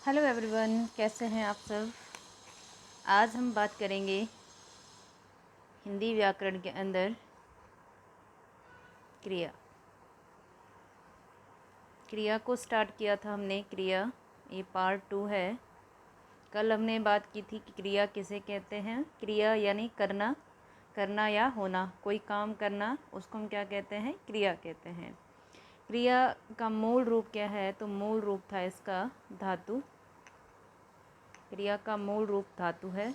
Hello everyone, कैसे हैं आप सब। आज हम बात करेंगे हिंदी व्याकरण के अंदर क्रिया। क्रिया को स्टार्ट किया था हमने। क्रिया ये पार्ट 2 है। कल हमने बात की थी कि क्रिया किसे कहते हैं। क्रिया यानी करना, करना या होना, कोई काम करना, उसको हम क्या कहते हैं, क्रिया कहते हैं। क्रिया का मूल रूप क्या है, तो मूल रूप था इसका धातु। क्रिया का मूल रूप धातु है।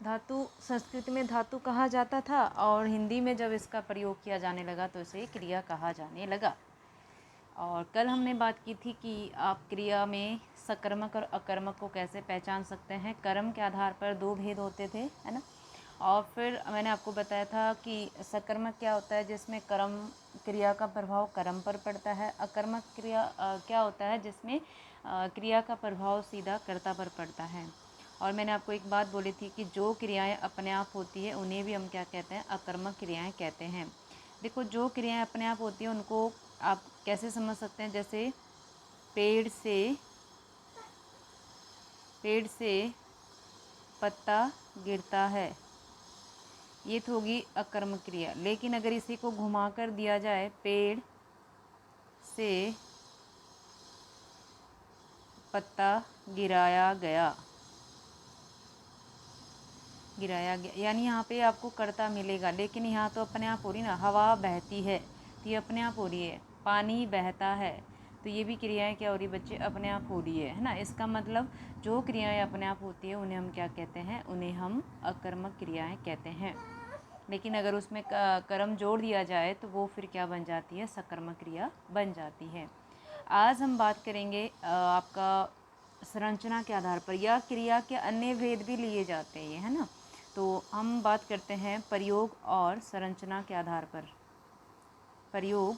धातु संस्कृत में धातु कहा जाता था और हिंदी में जब इसका प्रयोग किया जाने लगा तो इसे क्रिया कहा जाने लगा। और कल हमने बात की थी कि आप क्रिया में सकर्मक और अकर्मक को कैसे पहचान सकते हैं। कर्म के आधार पर दो भेद होते थे, है ना। और फिर मैंने आपको बताया था कि सकर्मक क्या होता है, जिसमें कर्म क्रिया का प्रभाव कर्म पर पड़ता है। अकर्मक क्रिया क्या होता है, जिसमें क्रिया का प्रभाव सीधा कर्ता पर पड़ता है। और मैंने आपको एक बात बोली थी कि जो क्रियाएं अपने आप होती है उन्हें भी हम क्या कहते हैं, अकर्मक क्रियाएं कहते हैं। देखो, जो क्रियाएं अपने आप होती हैं उनको आप कैसे समझ सकते हैं। जैसे पेड़ से पत्ता गिरता है, ये तो होगी अकर्मक क्रिया। लेकिन अगर इसी को घुमा कर दिया जाए, पेड़ से पत्ता गिराया गया, यानी यहाँ पे आपको कर्ता मिलेगा। लेकिन यहाँ तो अपने आप हो रही ना, हवा बहती है तो ये अपने आप हो रही है। पानी बहता है तो ये भी क्रियाएं क्या हो रही बच्चे, अपने आप हो रही है ना। इसका मतलब जो क्रियाएं अपने आप होती है उन्हें हम क्या कहते हैं, उन्हें हम अकर्मक क्रियाएं कहते हैं। लेकिन अगर उसमें कर्म जोड़ दिया जाए तो वो फिर क्या बन जाती है, सकर्मक क्रिया बन जाती है। आज हम बात करेंगे आपका संरचना के आधार पर, या क्रिया के अन्य भेद भी लिए जाते हैं, ये है ना। तो हम बात करते हैं प्रयोग और संरचना के आधार पर। प्रयोग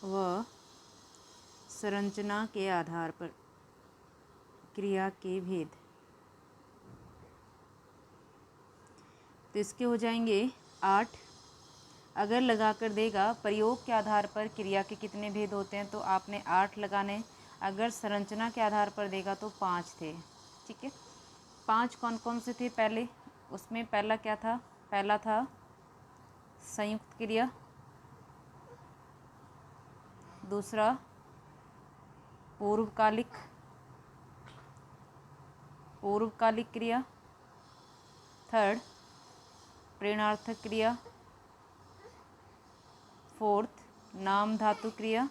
व संरचना के आधार पर क्रिया के भेद। तो इसके हो जाएंगे 8। अगर लगा कर देगा प्रयोग के आधार पर क्रिया के कितने भेद होते हैं, तो आपने 8 लगाने। अगर संरचना के आधार पर देगा तो 5 थे। ठीक है, 5 कौन कौन से थे पहले, उसमें पहला क्या था, पहला था संयुक्त क्रिया, दूसरा पूर्वकालिक क्रिया, थर्ड प्रेरणार्थक क्रिया, फोर्थ नाम धातु क्रिया,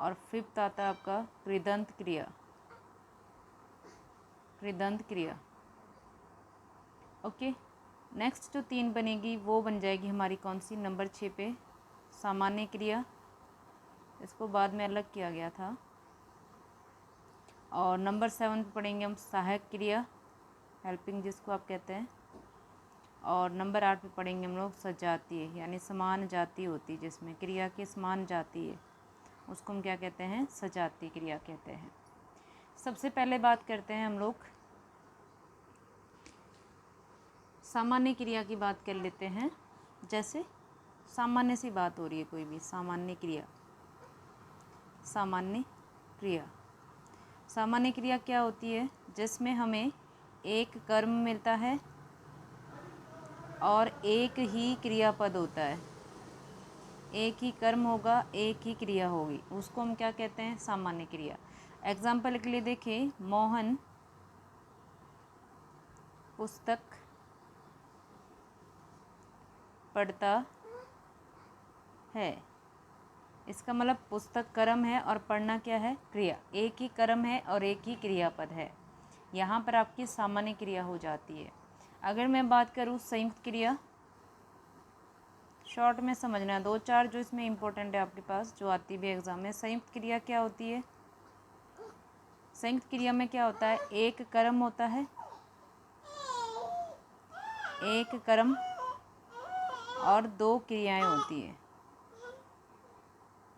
और फिफ्थ आता है आपका कृदंत क्रिया। ओके, नेक्स्ट जो 3 बनेगी वो बन जाएगी हमारी कौन सी, नंबर 6 पे सामान्य क्रिया, इसको बाद में अलग किया गया था। और नंबर 7 पे पढ़ेंगे हम सहायक क्रिया, हेल्पिंग जिसको आप कहते हैं। और नंबर 8 पे पढ़ेंगे हम लोग सजातीय, यानी समान जाति होती है, जिसमें क्रिया की समान जाति है उसको हम क्या कहते हैं, सजातीय क्रिया कहते हैं। सबसे पहले बात करते हैं हम लोग सामान्य क्रिया की बात कर लेते हैं। जैसे सामान्य सी बात हो रही है, कोई भी सामान्य क्रिया क्या होती है, जिसमें हमें एक कर्म मिलता है और एक ही क्रियापद होता है। एक ही कर्म होगा, एक ही क्रिया होगी, उसको हम क्या कहते हैं, सामान्य क्रिया। एग्जाम्पल के लिए देखें, मोहन पुस्तक पढ़ता है, इसका मतलब पुस्तक कर्म है और पढ़ना क्या है, क्रिया। एक ही कर्म है और एक ही क्रियापद है, यहाँ पर आपकी सामान्य क्रिया हो जाती है। अगर मैं बात करूँ संयुक्त क्रिया, शॉर्ट में समझना है, 2-4 जो इसमें इम्पोर्टेंट है आपके पास, जो आती भी एग्जाम में। संयुक्त क्रिया क्या होती है, संयुक्त क्रिया में क्या होता है, एक कर्म होता है, एक कर्म और 2 क्रियाएं होती है,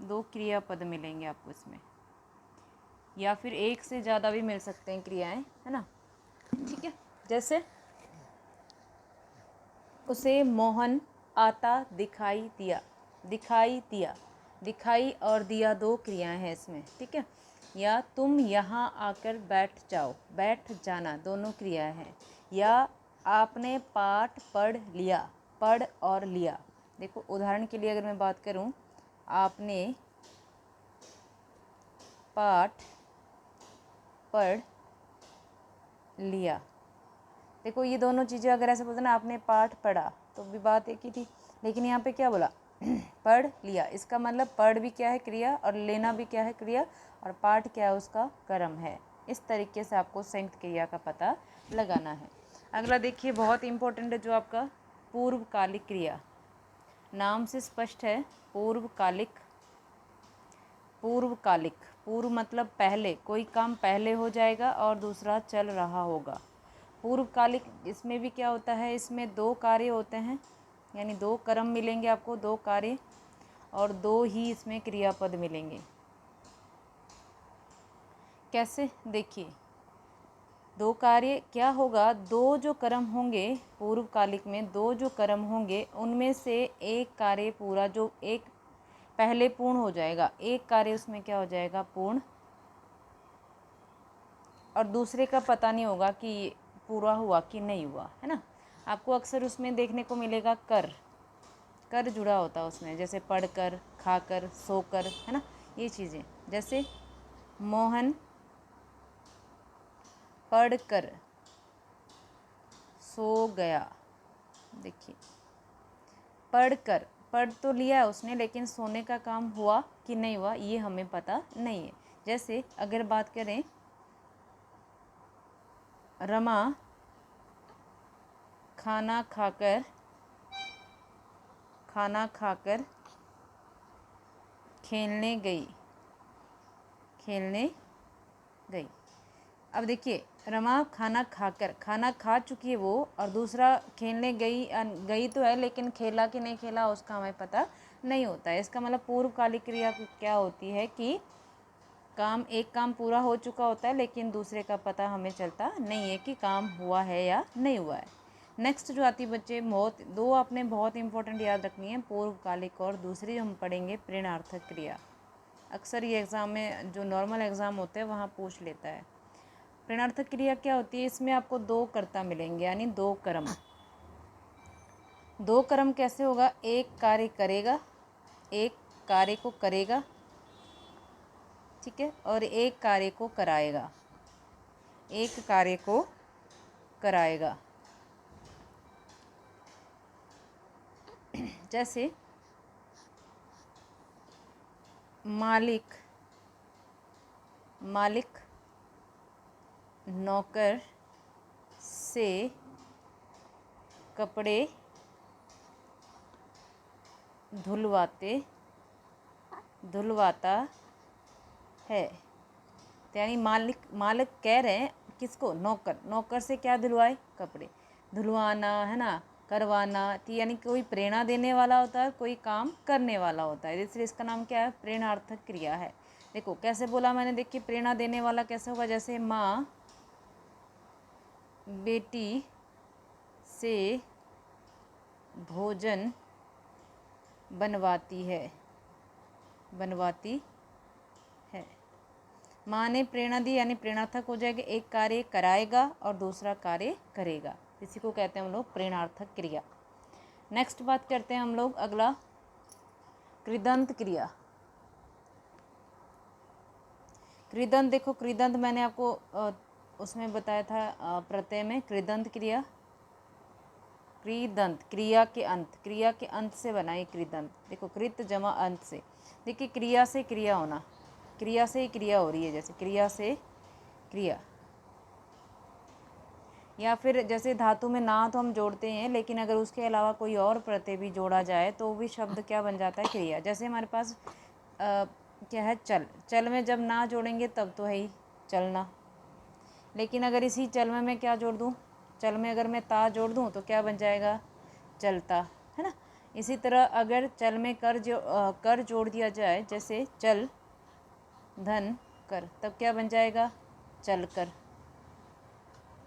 2 क्रियापद मिलेंगे आपको इसमें, या फिर एक से ज़्यादा भी मिल सकते हैं क्रियाएं, है ना। ठीक है, जैसे उसे मोहन आता, दिखाई दिया, दिखाई दिया, दिखाई और दिया दो क्रियाएं हैं इसमें, ठीक है। या तुम यहाँ आकर बैठ जाओ, बैठ जाना दोनों क्रियाएं हैं। या आपने पाठ पढ़ लिया, पढ़ और लिया। देखो उदाहरण के लिए अगर मैं बात करूं, आपने पाठ पढ़ लिया। देखो ये दोनों चीज़ें अगर ऐसे बोलते ना, आपने पाठ पढ़ा तो भी बात एक ही थी, लेकिन यहाँ पे क्या बोला पढ़ लिया। इसका मतलब पढ़ भी क्या है क्रिया, और लेना भी क्या है क्रिया, और पाठ क्या है उसका कर्म है। इस तरीके से आपको संयुक्त क्रिया का पता लगाना है। अगला देखिए बहुत इंपॉर्टेंट है जो आपका पूर्वकालिक क्रिया। नाम से स्पष्ट है, पूर्वकालिक। पूर्वकालिक, पूर्व मतलब पहले, कोई काम पहले हो जाएगा और दूसरा चल रहा होगा। पूर्वकालिक इसमें भी क्या होता है, इसमें दो कार्य होते हैं, यानी दो कर्म मिलेंगे आपको, दो कार्य, और दो ही इसमें क्रियापद मिलेंगे। कैसे, देखिए दो कार्य क्या होगा, दो जो कर्म होंगे पूर्वकालिक में, दो जो कर्म होंगे उनमें से एक कार्य पूरा, जो एक पहले पूर्ण हो जाएगा, एक कार्य उसमें क्या हो जाएगा पूर्ण, और दूसरे का पता नहीं होगा कि पूरा हुआ कि नहीं हुआ, है ना। आपको अक्सर उसमें देखने को मिलेगा कर, कर जुड़ा होता है उसमें, जैसे पढ़कर, खाकर, सोकर, है ना, ये चीज़ें। जैसे मोहन पढ़कर सो गया। देखिए पढ़कर, पढ़ तो लिया उसने, लेकिन सोने का काम हुआ कि नहीं हुआ ये हमें पता नहीं है। जैसे अगर बात करें, रमा खाना खाकर खेलने गई, खेलने गई। अब देखिए रमा खाना खाकर, खाना खा चुकी है वो, और दूसरा खेलने गई, गई तो है लेकिन खेला कि नहीं खेला उसका हमें पता नहीं होता है। इसका मतलब पूर्वकालिक क्रिया क्या होती है कि काम, एक काम पूरा हो चुका होता है लेकिन दूसरे का पता हमें चलता नहीं है कि काम हुआ है या नहीं हुआ है। नेक्स्ट जो आती बच्चे, बहुत दो आपने बहुत इंपॉर्टेंट याद रखनी है, पूर्वकालिक और दूसरी हम पढ़ेंगे प्रेरणार्थक क्रिया। अक्सर ये एग्ज़ाम में, जो नॉर्मल एग्ज़ाम होते हैं वहाँ पूछ लेता है। प्रेरणार्थक क्रिया क्या होती है, इसमें आपको दो कर्ता मिलेंगे, यानी दो कर्म। दो कर्म कैसे होगा, एक कार्य करेगा, एक कार्य को करेगा, ठीक है, और एक कार्य को कराएगा, एक कार्य को कराएगा। जैसे मालिक, मालिक नौकर से कपड़े धुलवाता है। तो यानी मालिक कह रहे हैं किसको, नौकर, नौकर से क्या धुलवाए, कपड़े धुलवाना, है ना, करवाना। तो यानी कोई प्रेरणा देने वाला होता है, कोई काम करने वाला होता है, इसलिए इसका नाम क्या है, प्रेरणार्थक क्रिया है। देखो कैसे बोला मैंने, देखिए प्रेरणा देने वाला कैसे होगा, जैसे माँ बेटी से भोजन बनवाती है, बनवाती है। माँ ने प्रेरणा दी, यानी प्रेरणार्थक हो जाएगा, एक कार्य कराएगा और दूसरा कार्य करेगा, इसी को कहते हैं हम लोग प्रेरणार्थक क्रिया। नेक्स्ट बात करते हैं हम लोग, अगला कृदंत क्रिया। कृदंत, देखो कृदंत मैंने आपको उसमें बताया था प्रत्यय में, कृदंत क्रिया, कृदंत क्रिया के अंत, क्रिया के अंत से बना है कृदंत। देखो कृत जमा अंत से, देखिए क्रिया से क्रिया होना, क्रिया से ही क्रिया हो रही है, जैसे क्रिया से क्रिया। या फिर जैसे धातु में ना तो हम जोड़ते हैं, लेकिन अगर उसके अलावा कोई और प्रत्यय भी जोड़ा जाए तो भी शब्द क्या बन जाता है, क्रिया। जैसे हमारे पास क्या है, चल, चल में जब ना जोड़ेंगे तब तो है ही चलना, लेकिन अगर इसी चल में मैं क्या जोड़ दूँ, चल में अगर मैं ता जोड़ दूँ तो क्या बन जाएगा, चलता, है ना। इसी तरह अगर चल में कर जोड़ दिया जाए, जैसे चल धन कर, तब क्या बन जाएगा, चल कर।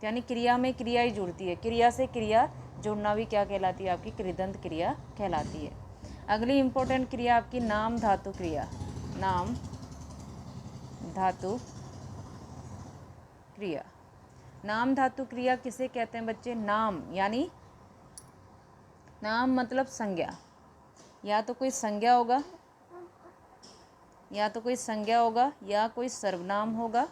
यानी क्रिया में क्रिया ही जुड़ती है, क्रिया से क्रिया जुड़ना भी क्या कहलाती है? आपकी कृदंत क्रिया कहलाती है। अगली इंपॉर्टेंट क्रिया आपकी नाम धातु क्रिया। नाम धातु क्रिया। नाम धातु क्रिया किसे कहते हैं बच्चे? नाम यानी नाम मतलब संज्ञा, या तो कोई संज्ञा होगा, या तो कोई संज्ञा होगा, या कोई सर्वनाम होगा,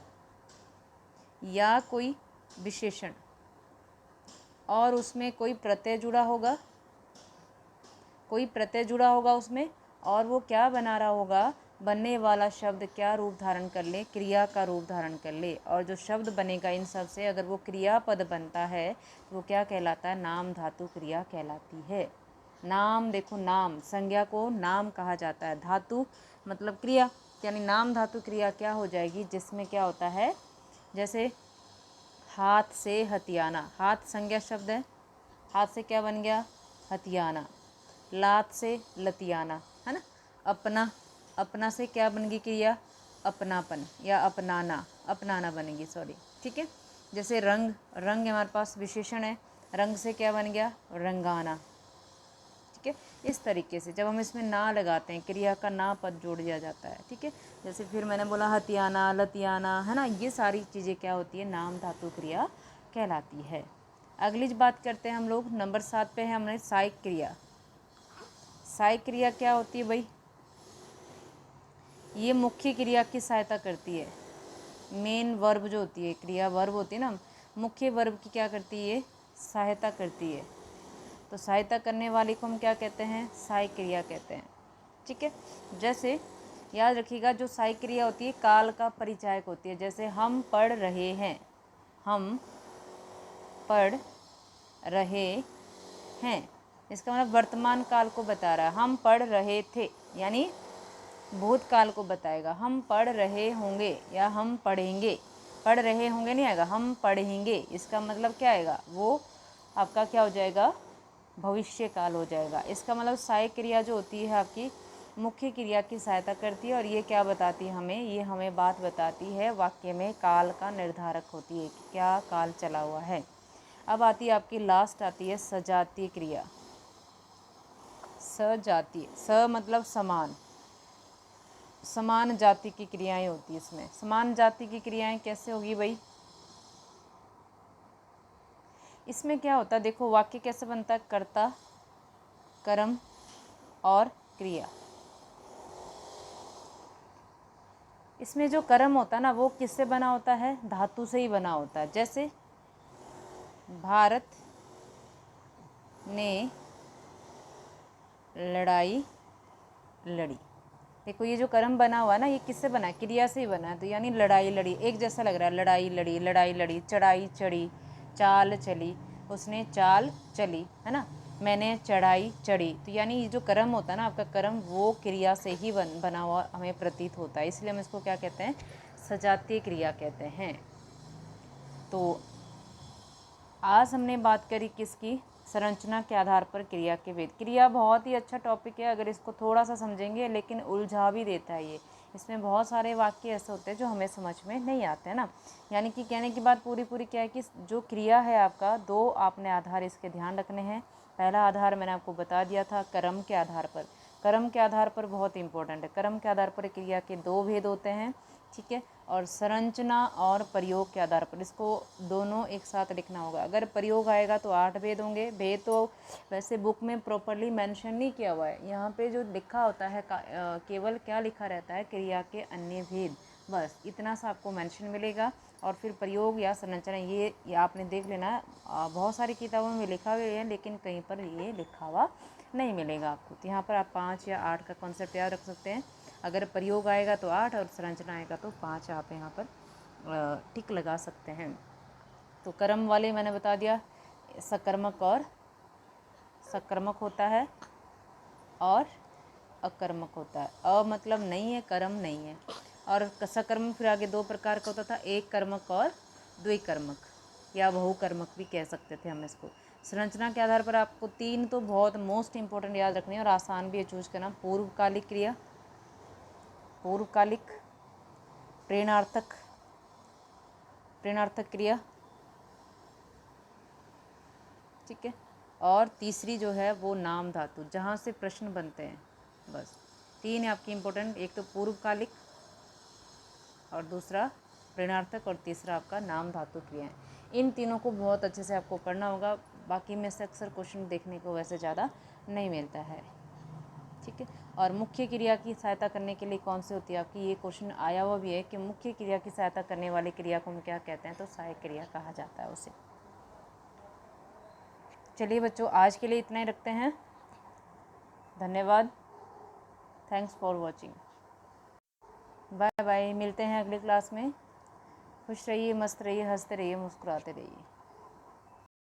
या कोई विशेषण, और उसमें कोई प्रत्यय जुड़ा होगा, कोई प्रत्यय जुड़ा होगा उसमें, और वो क्या बना रहा होगा? बनने वाला शब्द क्या रूप धारण कर ले? क्रिया का रूप धारण कर ले। और जो शब्द बनेगा इन सब से, अगर वो क्रियापद बनता है तो वो क्या कहलाता है? नाम धातु क्रिया कहलाती है। नाम, देखो नाम, संज्ञा को नाम कहा जाता है, धातु मतलब क्रिया, यानी नाम धातु क्रिया क्या हो जाएगी? जिसमें क्या होता है, जैसे हाथ से हथियाना, हाथ संज्ञा शब्द है, हाथ से क्या बन गया? हथियाना। लात से लतियाना, है ना। अपना, अपना से क्या बन गई क्रिया? अपनापन या अपनाना, अपनाना बनेगी, सॉरी, ठीक है। जैसे रंग, रंग हमारे पास विशेषण है, रंग से क्या बन गया? रंगाना, ठीक है। इस तरीके से जब हम इसमें ना लगाते हैं, क्रिया का ना पद जोड़ दिया जाता है, ठीक है। जैसे फिर मैंने बोला हथियाना, लतियाना, है ना, ये सारी चीज़ें क्या होती है? नाम धातु क्रिया कहलाती है। अगली बात करते हैं हम लोग, नंबर 7 पे है हमने सहायक क्रिया। सहायक क्रिया क्या होती है भाई? ये मुख्य क्रिया की सहायता करती है। मेन वर्ब जो होती है, क्रिया वर्ब होती है ना, मुख्य वर्ब की क्या करती है? सहायता करती है। तो सहायता करने वाले को हम क्या कहते हैं? सहायक क्रिया कहते हैं, ठीक है। जैसे याद रखिएगा, जो सहायक क्रिया होती है काल का परिचायक होती है। जैसे हम पढ़ रहे हैं, हम पढ़ रहे हैं, इसका मतलब वर्तमान काल को बता रहा है। हम पढ़ रहे थे यानी भूतकाल को बताएगा। हम पढ़ रहे होंगे या हम पढ़ेंगे, पढ़ रहे होंगे नहीं आएगा, हम पढ़ेंगे, इसका मतलब क्या आएगा? वो आपका क्या हो जाएगा? भविष्य काल हो जाएगा। इसका मतलब सहायक क्रिया जो होती है आपकी मुख्य क्रिया की सहायता करती है। और ये क्या बताती है हमें? ये हमें बात बताती है, वाक्य में काल का निर्धारक होती है कि क्या काल चला हुआ है। अब आती है आपकी लास्ट, आती है सजातीय क्रिया। सजातीय, स मतलब समान, समान जाति की क्रियाएं होती है इसमें। समान जाति की क्रियाएं कैसे होगी भाई? इसमें क्या होता है, देखो वाक्य कैसे बनता है? कर्ता, कर्म और क्रिया। इसमें जो कर्म होता है ना, वो किससे बना होता है? धातु से ही बना होता है। जैसे भारत ने लड़ाई लड़ी, देखो ये जो कर्म बना हुआ है ना, ये किससे बना है? क्रिया से ही बना है। तो यानी लड़ाई लड़ी, एक जैसा लग रहा है, लड़ाई लड़ी, लड़ाई लड़ी, चढ़ाई चढ़ी, चाल चली, उसने चाल चली, है ना, मैंने चढ़ाई चढ़ी। तो यानी ये जो कर्म होता है ना आपका, कर्म वो क्रिया से ही बना हुआ हमें प्रतीत होता है, इसलिए हम इसको क्या कहते हैं? सजातीय क्रिया कहते हैं। तो आज हमने बात करी किसकी? संरचना के आधार पर क्रिया के भेद। क्रिया बहुत ही अच्छा टॉपिक है, अगर इसको थोड़ा सा समझेंगे, लेकिन उलझा भी देता है ये। इसमें बहुत सारे वाक्य ऐसे होते हैं जो हमें समझ में नहीं आते हैं ना। यानी कि कहने की बात पूरी पूरी क्या है कि जो क्रिया है आपका, दो आपने आधार इसके ध्यान रखने हैं। पहला आधार मैंने आपको बता दिया था, कर्म के आधार पर। कर्म के आधार पर बहुत इंपॉर्टेंट है, कर्म के आधार पर क्रिया के दो भेद होते हैं, ठीक है। और संरचना और प्रयोग के आधार पर, इसको दोनों एक साथ लिखना होगा। अगर प्रयोग आएगा तो 8 भेद होंगे। भेद तो वैसे बुक में प्रॉपरली मेंशन नहीं किया हुआ है, यहाँ पे जो लिखा होता है केवल क्या लिखा रहता है? क्रिया के अन्य भेद, बस इतना सा आपको मेंशन मिलेगा। और फिर प्रयोग या संरचना ये आपने देख लेना, बहुत सारी किताबों में लिखा हुआ है, लेकिन कहीं पर ये लिखा हुआ नहीं मिलेगा आपको। तो यहाँ पर आप 5 या 8 का कॉन्सेप्ट याद रख सकते हैं। अगर प्रयोग आएगा तो 8 और संरचना आएगा तो 5 आप यहाँ पर टिक लगा सकते हैं। तो कर्म वाले मैंने बता दिया, सकर्मक और सकर्मक होता है और अकर्मक होता है। अ मतलब नहीं है, कर्म नहीं है। और सकर्मक फिर आगे दो प्रकार का होता था, एक कर्मक और द्विकर्मक या बहुकर्मक भी कह सकते थे हम इसको। संरचना के आधार पर आपको 3 तो बहुत मोस्ट इंपॉर्टेंट याद रखनी है और आसान भी है चूज करना। पूर्वकालिक क्रिया, पूर्वकालिक, प्रेरणार्थक, प्रेरणार्थक क्रिया, ठीक है, और तीसरी जो है वो नाम धातु, जहाँ से प्रश्न बनते हैं। बस 3 है आपकी इम्पोर्टेंट, एक तो पूर्वकालिक और दूसरा ऋणार्थक और तीसरा आपका नाम धातु क्रियाएं। इन तीनों को बहुत अच्छे से आपको पढ़ना होगा, बाकी में से अक्सर क्वेश्चन देखने को वैसे ज़्यादा नहीं मिलता है। ठीक है, और मुख्य क्रिया की सहायता करने के लिए कौन सी होती है आपकी, ये क्वेश्चन आया हुआ भी है कि मुख्य क्रिया की सहायता करने वाली क्रिया को हम क्या कहते हैं, तो सहायक क्रिया कहा जाता है उसे। चलिए बच्चों, आज के लिए इतना ही रखते हैं। धन्यवाद, thanks for watching, bye bye. मिलते हैं अगली क्लास में। खुश रहिए, मस्त रहिए, हंसते रहिए, मुस्कुराते रहिए।